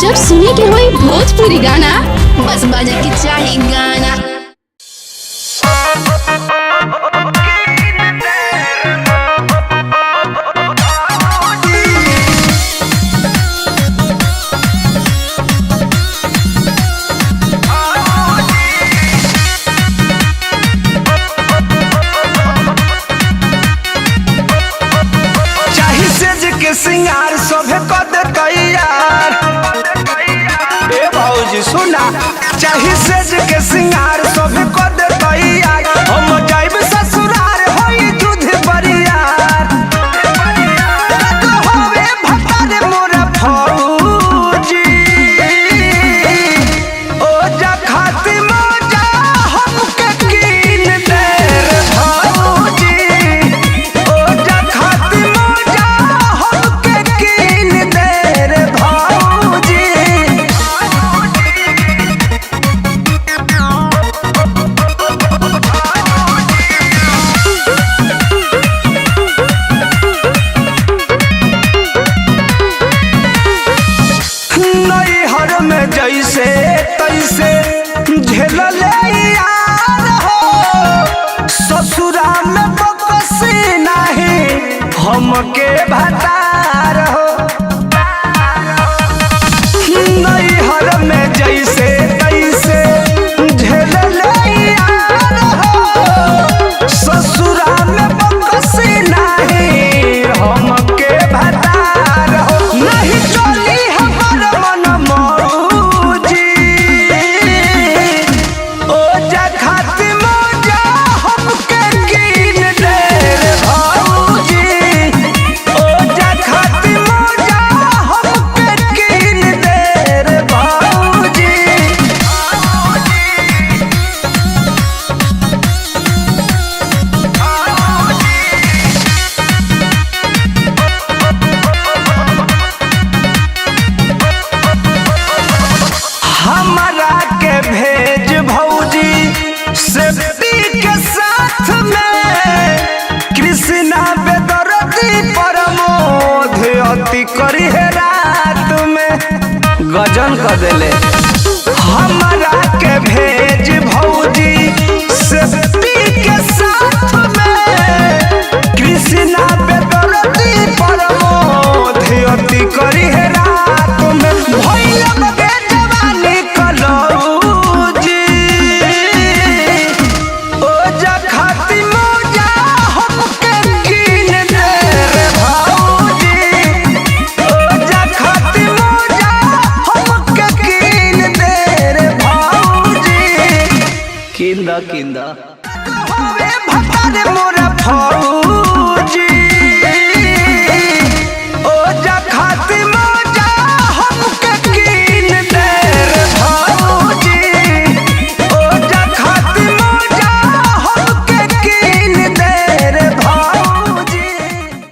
जब सुने के होई भोजपुरी गाना बस बजे के चाही गाना। सिंगार सभे कद तैयार ए भौजी सुना चाही सेज के सिंगार सभे कद तैयार हम जाइब ससुरार होई दूध बरियार होवे भतारे मोरा फौजी ओ जा खाती मौजा हमके कीन दे रे भौजी ओ जा खाती मौजा जैसे तैसे झेल ले यार हो ससुरा में बकसी नहीं हमके भतार हो नैहर में जैसे तैसे झेल ले यार हो ससुरा में बकसी नहीं हमके भतार हो नहीं चली हमार मन भेज भौजी सेफ्टी के साथ में कृष्णा बेदर्दी प्रमोद अति करी है रात में गजन कर देले हमारा के भेज भौजी सेफ्टी के साथ में कृष्णा बेदर्दी प्रमोद अति करी है रात में भैया बेजवानी कलो किंदा किंदा होवे भतारे मोरा फौजी।